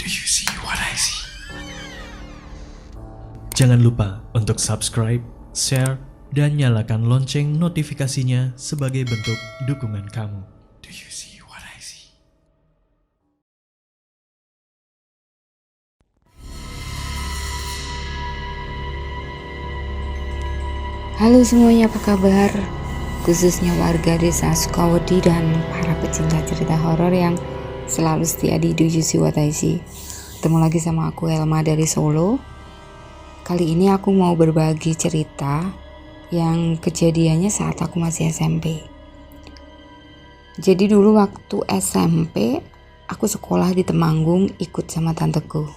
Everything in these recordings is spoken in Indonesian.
Do you see what I see? Jangan lupa untuk subscribe, share, dan nyalakan lonceng notifikasinya sebagai bentuk dukungan kamu. Do you see what I see? Halo semuanya, apa kabar? Khususnya warga desa Sukawati dan para pecinta cerita horor yang selalu setia di Do You See What I See. Ketemu lagi sama aku, Elma dari Solo. Kali ini aku mau berbagi cerita yang kejadiannya saat aku masih SMP. Jadi dulu waktu SMP aku sekolah di Temanggung ikut sama tanteku.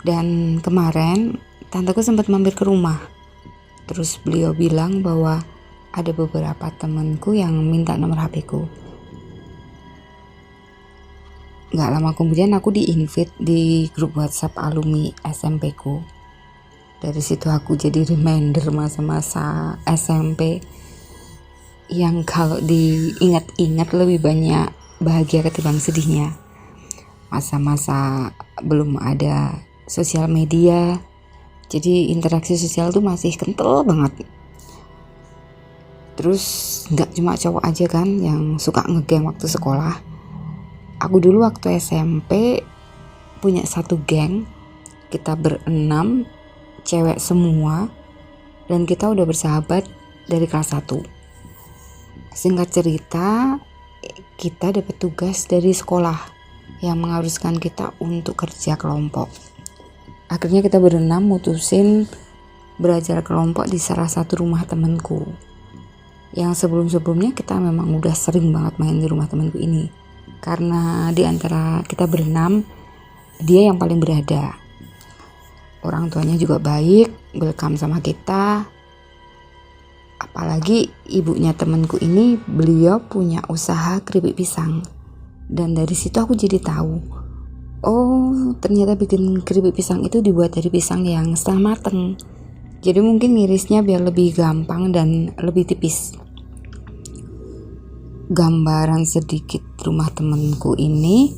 Dan kemarin tanteku sempat mampir ke rumah. Terus beliau bilang bahwa ada beberapa temanku yang minta nomor HP-ku. Gak lama kemudian aku di-invite di grup WhatsApp alumni SMP-ku. Dari situ aku jadi reminder masa-masa SMP yang kalau diingat-ingat lebih banyak bahagia ketimbang sedihnya. Masa-masa belum ada sosial media, jadi interaksi sosial tuh masih kental banget. Terus gak cuma cowok aja kan yang suka ngegeng waktu sekolah. Aku dulu waktu SMP punya satu geng, kita berenam, cewek semua, dan kita udah bersahabat dari kelas 1. Singkat cerita, kita dapat tugas dari sekolah yang mengharuskan kita untuk kerja kelompok. Akhirnya kita berenam mutusin belajar kelompok di salah satu rumah temanku. Yang sebelum-sebelumnya kita memang udah sering banget main di rumah temanku ini. Karena di antara kita berenam, dia yang paling berada. Orang tuanya juga baik, welcome sama kita. Apalagi ibunya temanku ini, beliau punya usaha keripik pisang. Dan dari situ aku jadi tahu, oh ternyata bikin keripik pisang itu dibuat dari pisang yang setengah mateng. Jadi mungkin ngirisnya biar lebih gampang dan lebih tipis. Gambaran sedikit rumah temanku ini,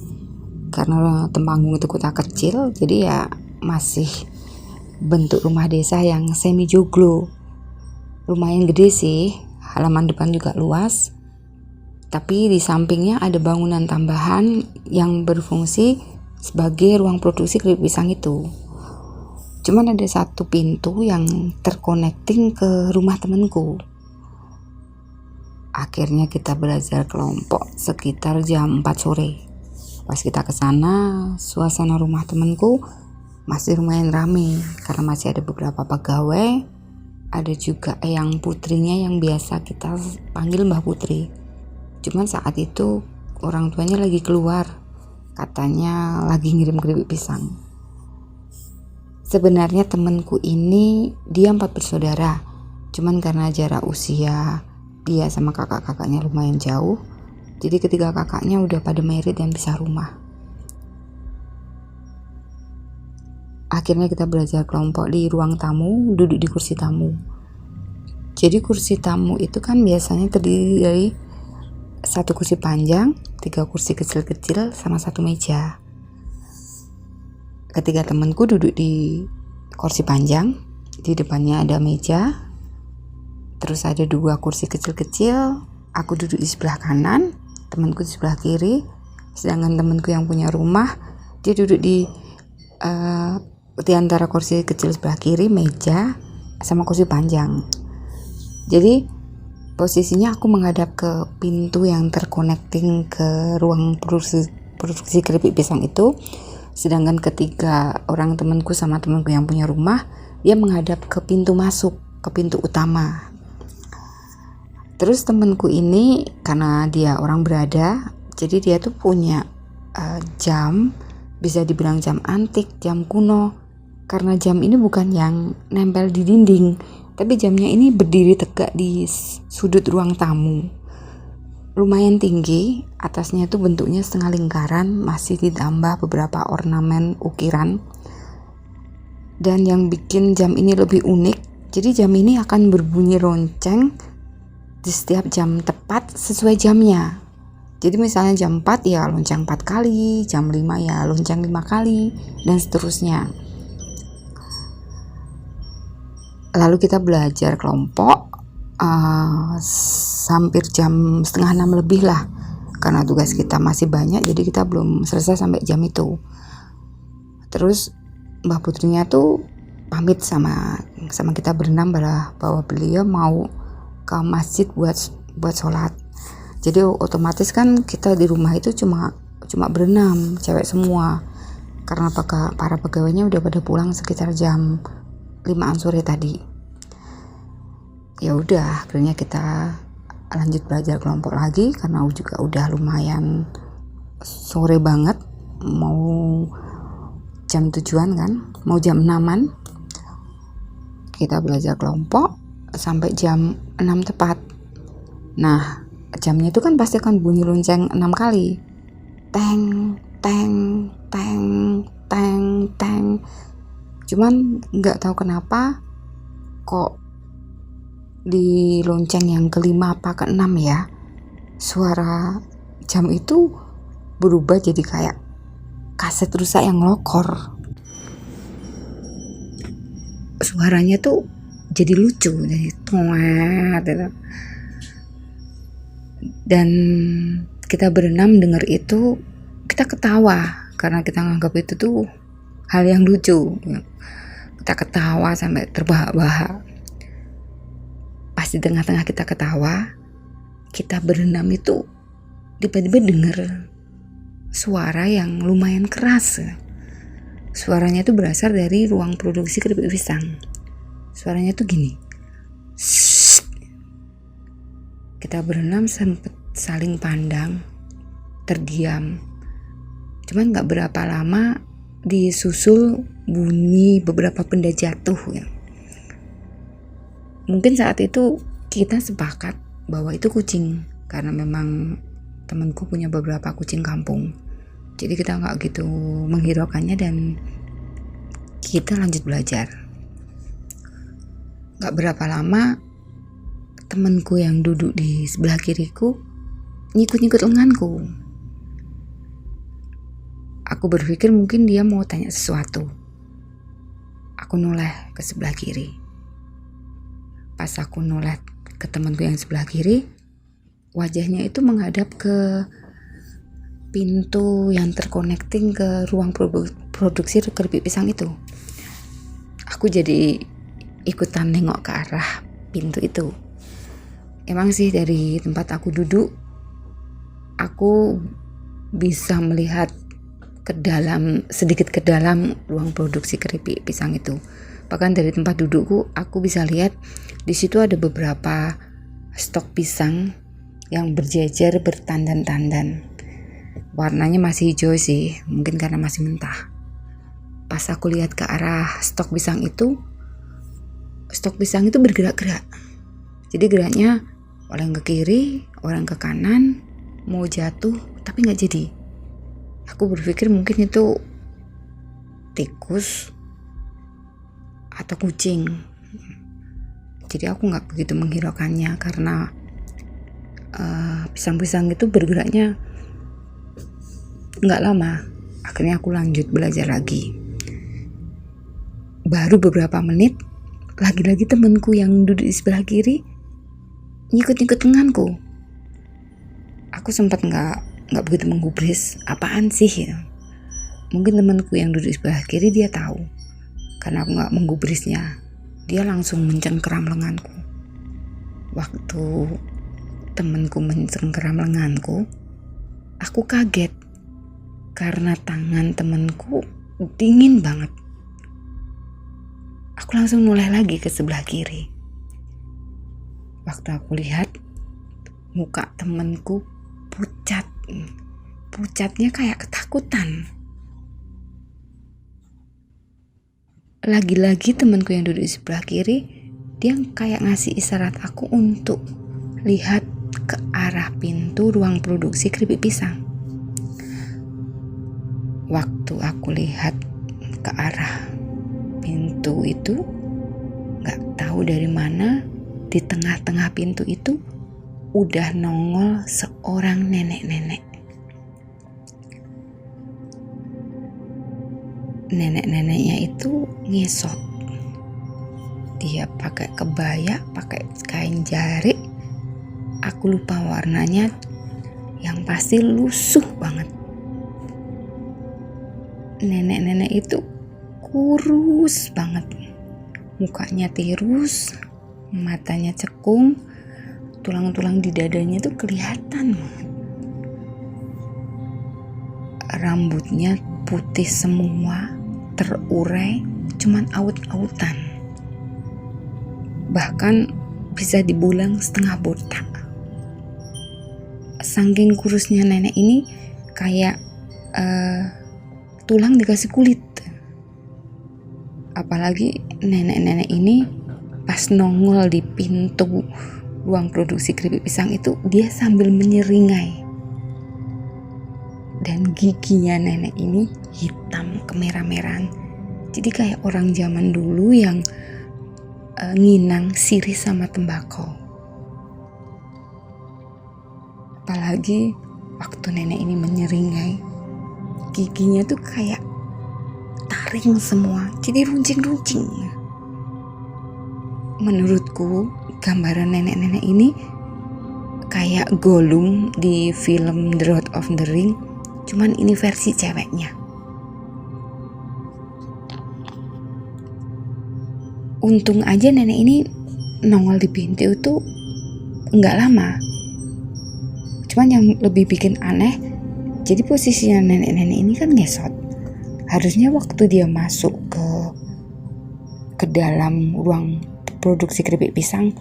karena Temanggung itu kota kecil, jadi ya masih bentuk rumah desa yang semi joglo. Lumayan gede sih, halaman depan juga luas. Tapi di sampingnya ada bangunan tambahan yang berfungsi sebagai ruang produksi keripik pisang itu. Cuman ada satu pintu yang terconnecting ke rumah temanku. Akhirnya kita belajar kelompok sekitar jam 4 sore. Pas kita ke sana, suasana rumah temanku masih lumayan rame karena masih ada beberapa pegawai. Ada juga eyang putrinya yang biasa kita panggil Mbah Putri. Cuman saat itu orang tuanya lagi keluar, katanya lagi ngirim keripik pisang. Sebenarnya temanku ini dia 4 bersaudara, cuman karena jarak usia dia sama kakak-kakaknya lumayan jauh, jadi ketiga kakaknya udah pada married dan pisah rumah. Akhirnya kita belajar kelompok di ruang tamu, duduk di kursi tamu. Jadi kursi tamu itu kan biasanya terdiri dari satu kursi panjang, 3 kursi kecil-kecil, sama 1 meja. Ketiga temanku duduk di kursi panjang, di depannya ada meja, terus ada 2 kursi kecil-kecil, aku duduk di sebelah kanan, temanku di sebelah kiri, sedangkan temanku yang punya rumah, dia duduk di antara kursi kecil sebelah kiri, meja, sama kursi panjang. Jadi posisinya aku menghadap ke pintu yang terconnecting ke ruang produksi keripik pisang itu. Sedangkan ketiga orang temanku sama temanku yang punya rumah, dia menghadap ke pintu masuk, ke pintu utama. Terus temanku ini karena dia orang berada, jadi dia tuh punya jam, bisa dibilang jam antik, jam kuno. Karena jam ini bukan yang nempel di dinding, tapi jamnya ini berdiri tegak di sudut ruang tamu. Lumayan tinggi, atasnya tuh bentuknya setengah lingkaran, masih ditambah beberapa ornamen ukiran. Dan yang bikin jam ini lebih unik, jadi jam ini akan berbunyi lonceng di setiap jam tepat sesuai jamnya. Jadi misalnya jam 4 ya lonceng 4 kali, jam 5 ya lonceng 5 kali, dan seterusnya. Lalu kita belajar kelompok hampir jam setengah 6 lebih lah, karena tugas kita masih banyak, jadi kita belum selesai sampai jam itu. Terus Mbah Putrinya tuh pamit sama kita berenam bahwa beliau mau ke masjid buat sholat. Jadi otomatis kan kita di rumah itu cuma berenam, cewek semua, karena para pegawainya udah pada pulang sekitar jam 5-an sore tadi. Ya udah, akhirnya kita lanjut belajar kelompok lagi karena juga udah lumayan sore banget, mau jam 7-an kan, mau jam 6-an. Kita belajar kelompok sampai jam 6 tepat. Nah, jamnya itu kan pasti akan bunyi lonceng 6 kali. Teng, teng, teng, teng, teng. Cuman nggak tahu kenapa kok di lonceng yang kelima apa keenam ya, suara jam itu berubah jadi kayak kaset rusak yang ngelokor. Suaranya tuh jadi lucu, jadi toet gitu. Dan kita berenam dengar itu, kita ketawa karena kita nganggap itu tuh hal yang lucu. Kita ketawa sampai terbahak-bahak. Pas di tengah-tengah kita ketawa, kita berenam itu tiba-tiba dengar suara yang lumayan keras. Suaranya itu berasal dari ruang produksi keripik pisang. Suaranya tuh gini. Kita berenam sempet saling pandang, terdiam. Cuman gak berapa lama disusul bunyi beberapa benda jatuh ya. Mungkin saat itu kita sepakat bahwa itu kucing, karena memang temanku punya beberapa kucing kampung. Jadi kita gak gitu menghiraukannya dan kita lanjut belajar. Gak berapa lama temanku yang duduk di sebelah kiriku nyikut-nyikut lenganku. Aku berpikir mungkin dia mau tanya sesuatu. Aku noleh ke sebelah kiri. Pas aku noleh ke temanku yang sebelah kiri, wajahnya itu menghadap ke pintu yang terkonekting ke ruang produksi keripik pisang itu. Aku jadi ikutan nengok ke arah pintu itu. Emang sih dari tempat aku duduk, aku bisa melihat sedikit ke dalam ruang produksi keripik pisang itu. Bahkan dari tempat dudukku, aku bisa lihat di situ ada beberapa stok pisang yang berjejer bertandan-tandan. Warnanya masih hijau sih, mungkin karena masih mentah. Pas aku lihat ke arah stok pisang itu bergerak-gerak. Jadi geraknya orang ke kiri, orang ke kanan, mau jatuh tapi nggak jadi. Aku berpikir mungkin itu tikus atau kucing. Jadi aku nggak begitu menghiraukannya karena pisang-pisang itu bergeraknya nggak lama. Akhirnya aku lanjut belajar lagi. Baru beberapa menit, lagi-lagi temanku yang duduk di sebelah kiri nyikut-nyikut lenganku. Aku sempat nggak begitu menggubris, apaan sih ya. Mungkin temanku yang duduk di sebelah kiri dia tahu, karena aku nggak menggubrisnya. Dia langsung mencengkeram lenganku. Waktu temanku mencengkeram lenganku, aku kaget karena tangan temanku dingin banget. Aku langsung noleh lagi ke sebelah kiri. Waktu aku lihat, muka temanku pucat. Pucatnya kayak ketakutan. Lagi-lagi temanku yang duduk di sebelah kiri, dia kayak ngasih isyarat aku untuk lihat ke arah pintu ruang produksi keripik pisang. Waktu aku lihat ke arah pintu itu, gak tahu dari mana di tengah-tengah pintu itu udah nongol seorang nenek-nenek. Nenek-neneknya itu ngesot. Dia pakai kebaya, pakai kain jarik. Aku lupa warnanya, yang pasti lusuh banget. Nenek-nenek itu kurus banget. Mukanya tirus, matanya cekung, tulang-tulang di dadanya tuh kelihatan banget. Rambutnya putih semua, terurai, cuman aut-autan. Bahkan bisa dibilang setengah botak. Saking kurusnya nenek ini kayak tulang dikasih kulit. Apalagi nenek-nenek ini pas nongol di pintu ruang produksi keripik pisang itu, dia sambil menyeringai. Dan giginya nenek ini hitam kemerah-merahan. Jadi kayak orang zaman dulu yang nginang sirih sama tembakau. Apalagi waktu nenek ini menyeringai, giginya tuh kayak taring semua, jadi runcing-runcing. Menurutku gambaran nenek-nenek ini kayak Gollum di film The Lord of the Ring, cuman ini versi ceweknya. Untung aja nenek ini nongol di pintu itu nggak lama. Cuman yang lebih bikin aneh, jadi posisinya nenek-nenek ini kan ngesot. Harusnya waktu dia masuk ke dalam ruang produksi keripik pisang,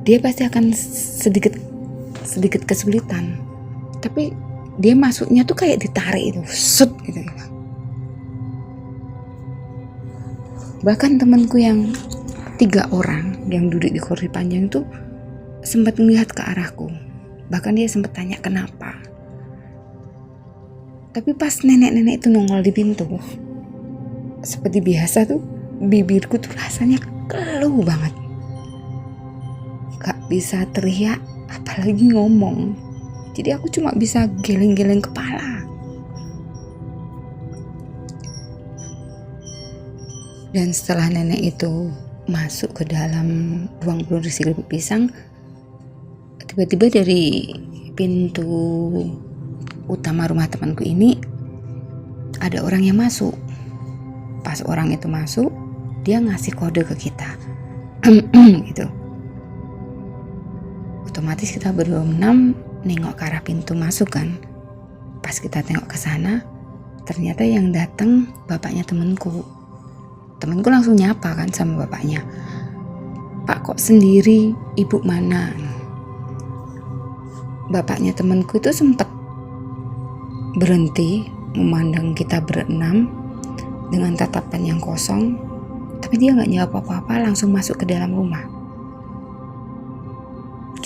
dia pasti akan sedikit kesulitan. Tapi dia masuknya tuh kayak ditarik itu, set gitu. Bahkan temanku yang 3 orang yang duduk di kursi panjang itu sempat melihat ke arahku. Bahkan dia sempat tanya kenapa. Tapi pas nenek-nenek itu nongol di pintu, seperti biasa tuh bibirku tuh rasanya keluh banget. Gak bisa teriak, apalagi ngomong. Jadi aku cuma bisa geleng-geleng kepala. Dan setelah nenek itu masuk ke dalam ruang produksi keripik pisang, tiba-tiba dari pintu utama rumah temanku ini ada orang yang masuk. Pas orang itu masuk, dia ngasih kode ke kita gitu. Otomatis kita berenam nengok ke arah pintu masuk kan. Pas kita tengok ke sana, ternyata yang datang bapaknya temanku. Temanku langsung nyapa kan sama bapaknya. Pak, kok sendiri, ibu mana? Bapaknya temanku itu sempat berhenti memandang kita berenam dengan tatapan yang kosong, tapi dia gak jawab apa-apa, langsung masuk ke dalam rumah.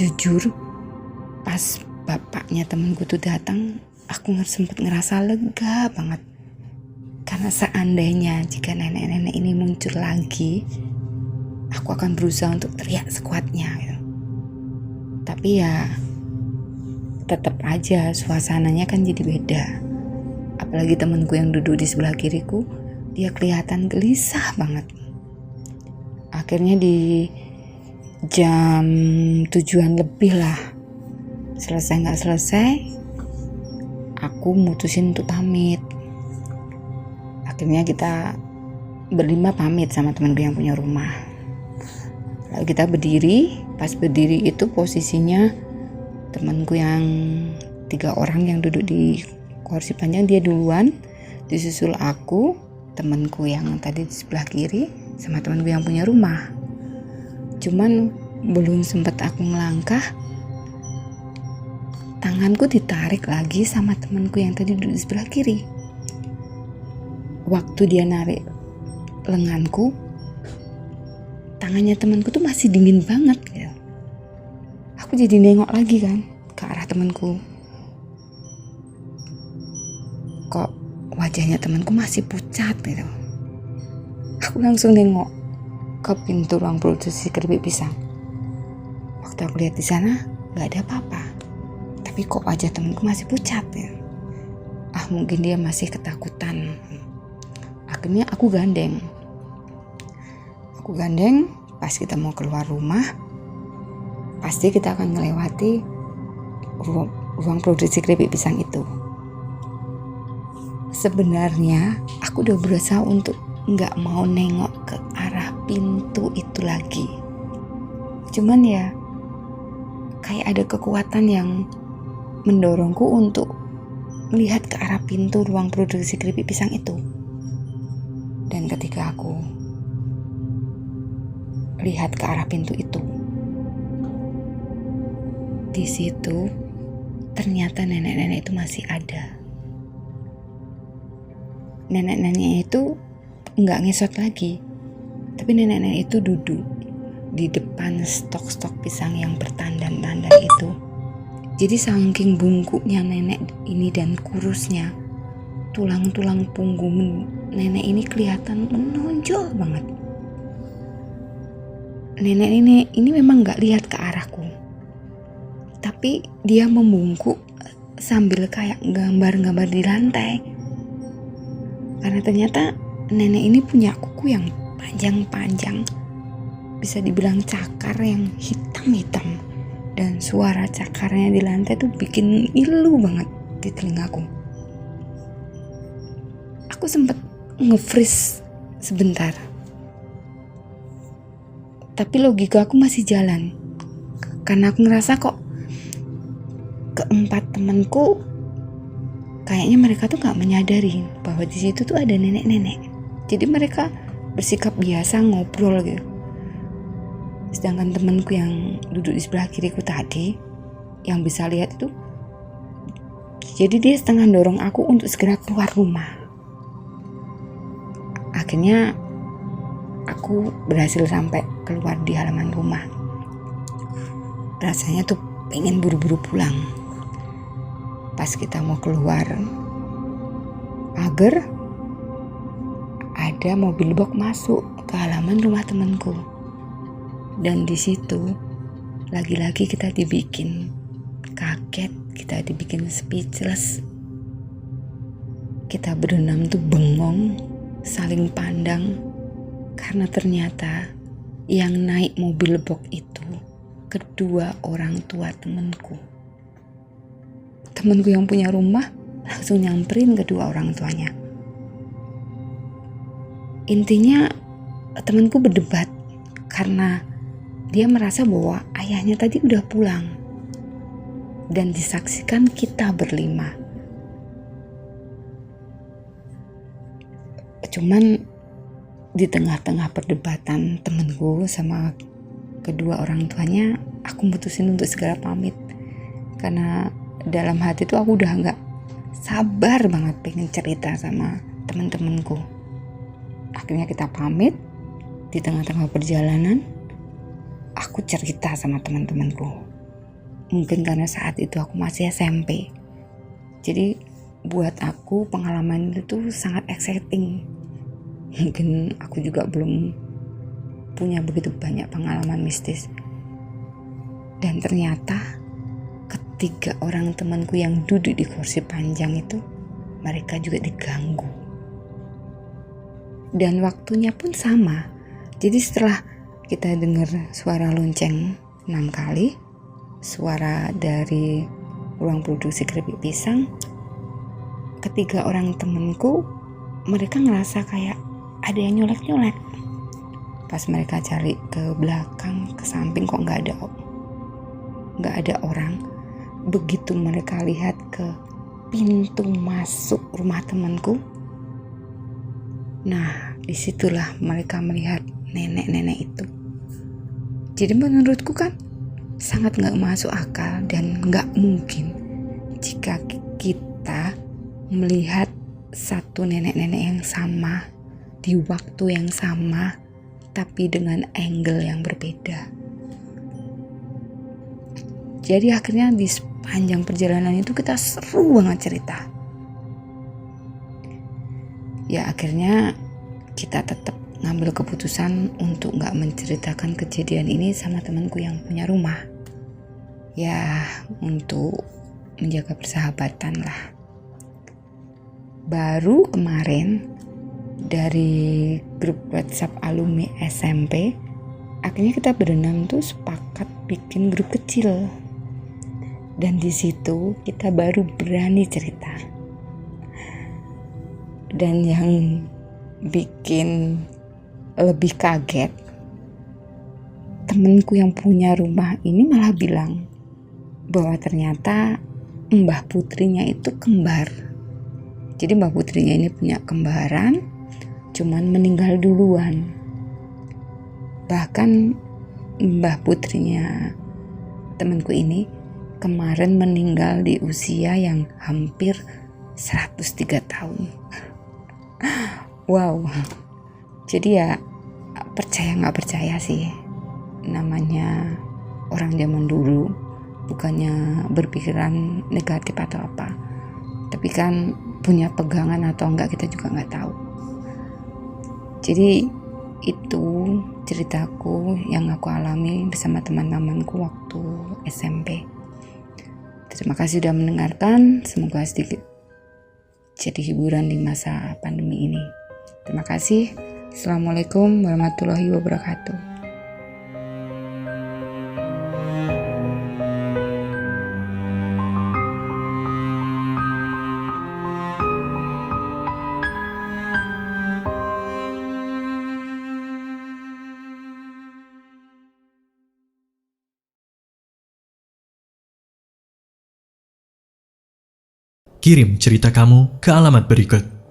Jujur, pas bapaknya temanku tuh datang, aku sempat ngerasa lega banget. Karena seandainya jika nenek-nenek ini muncul lagi, aku akan berusaha untuk teriak sekuatnya gitu. Tapi ya tetap aja suasananya kan jadi beda. Apalagi temanku yang duduk di sebelah kiriku, dia kelihatan gelisah banget. Akhirnya di jam 7-an lebih lah, selesai gak selesai, aku mutusin untuk pamit. Akhirnya kita berlima pamit sama temanku yang punya rumah. Lalu kita berdiri. Pas berdiri itu posisinya temanku yang 3 orang yang duduk di kursi panjang, dia duluan, disusul aku, temanku yang tadi di sebelah kiri, sama temanku yang punya rumah. Cuman belum sempat aku ngelangkah, tanganku ditarik lagi sama temanku yang tadi duduk di sebelah kiri. Waktu dia narik lenganku, tangannya temanku tuh masih dingin banget gitu. Aku jadi nengok lagi kan ke arah temanku. Kok wajahnya temanku masih pucat gitu. Aku langsung nengok ke pintu ruang produksi keripik pisang. Waktu aku lihat di sana nggak ada apa-apa, tapi kok wajah temanku masih pucat ya. Mungkin dia masih ketakutan. Akhirnya aku gandeng. Pas kita mau keluar rumah, pasti kita akan melewati ruang produksi keripik pisang itu. Sebenarnya aku udah berusaha untuk nggak mau nengok ke arah pintu itu lagi. Cuman ya kayak ada kekuatan yang mendorongku untuk melihat ke arah pintu ruang produksi keripik pisang itu. Dan ketika aku lihat ke arah pintu itu, di situ ternyata nenek-nenek itu masih ada. Nenek-nenek itu nggak ngesot lagi, tapi nenek-nenek itu duduk di depan stok-stok pisang yang bertandan-tandan itu. Jadi saking bungkuknya nenek ini dan kurusnya, tulang-tulang punggung nenek ini kelihatan menonjol banget. Nenek ini memang gak lihat ke arahku, tapi dia membungkuk sambil kayak gambar-gambar di lantai. Karena ternyata nenek ini punya kuku yang panjang-panjang, bisa dibilang cakar yang hitam-hitam, dan suara cakarnya di lantai tuh bikin ngilu banget di telingaku. Aku sempat nge-freeze sebentar, tapi logika aku masih jalan, karena aku ngerasa kok keempat temanku kayaknya mereka tuh nggak menyadari bahwa di situ tuh ada nenek-nenek. Jadi mereka bersikap biasa ngobrol gitu. Sedangkan temanku yang duduk di sebelah kiriku tadi, yang bisa lihat itu, jadi dia setengah dorong aku untuk segera keluar rumah. Akhirnya aku berhasil sampai keluar di halaman rumah. Rasanya tuh pengen buru-buru pulang. Pas kita mau keluar pagar, ada mobil box masuk ke halaman rumah temanku. Dan di situ lagi-lagi kita dibikin kaget, kita dibikin speechless. Kita berenam tuh bengong, saling pandang, karena ternyata yang naik mobil box itu kedua orang tua temanku. Temanku yang punya rumah langsung nyamperin kedua orang tuanya. Intinya temanku berdebat karena dia merasa bahwa ayahnya tadi udah pulang dan disaksikan kita berlima. Cuman di tengah-tengah perdebatan temanku sama kedua orang tuanya, aku mutusin untuk segera pamit. Karena dalam hati tuh aku udah gak sabar banget pengen cerita sama teman-temanku. Akhirnya kita pamit. Di tengah-tengah perjalanan aku cerita sama teman-temanku. Mungkin karena saat itu aku masih SMP, jadi buat aku pengalaman itu tuh sangat exciting. Mungkin aku juga belum punya begitu banyak pengalaman mistis. Dan ternyata ketiga orang temanku yang duduk di kursi panjang itu, mereka juga diganggu. Dan waktunya pun sama. Jadi setelah kita dengar suara lonceng 6 kali, suara dari ruang produksi keripik pisang, ketiga orang temanku, mereka ngerasa kayak ada yang nyolek-nyolek. Pas mereka cari ke belakang, ke samping, kok nggak ada orang. Begitu mereka lihat ke pintu masuk rumah temanku, nah disitulah mereka melihat nenek-nenek itu. Jadi menurutku kan sangat nggak masuk akal dan nggak mungkin jika kita melihat satu nenek-nenek yang sama di waktu yang sama, tapi dengan angle yang berbeda. Jadi akhirnya di sepanjang perjalanan itu kita seru banget cerita. Ya akhirnya kita tetap ngambil keputusan untuk gak menceritakan kejadian ini sama temanku yang punya rumah. Ya, untuk menjaga persahabatan lah. Baru kemarin dari grup WhatsApp alumni SMP, akhirnya kita berenam tuh sepakat bikin grup kecil. Dan di situ kita baru berani cerita. Dan yang bikin lebih kaget, temenku yang punya rumah ini malah bilang bahwa ternyata Mbah Putrinya itu kembar. Jadi Mbah Putrinya ini punya kembaran, cuman meninggal duluan. Bahkan Mbah Putrinya temanku ini kemarin meninggal di usia yang hampir 103 tahun. Wow. Jadi ya percaya nggak percaya sih, namanya orang zaman dulu bukannya berpikiran negatif atau apa, tapi kan punya pegangan atau enggak kita juga nggak tahu. Jadi itu ceritaku yang aku alami bersama teman-temanku waktu SMP. Terima kasih sudah mendengarkan, semoga sedikit jadi hiburan di masa pandemi ini. Terima kasih. Assalamualaikum warahmatullahi wabarakatuh. Kirim cerita kamu ke alamat berikut.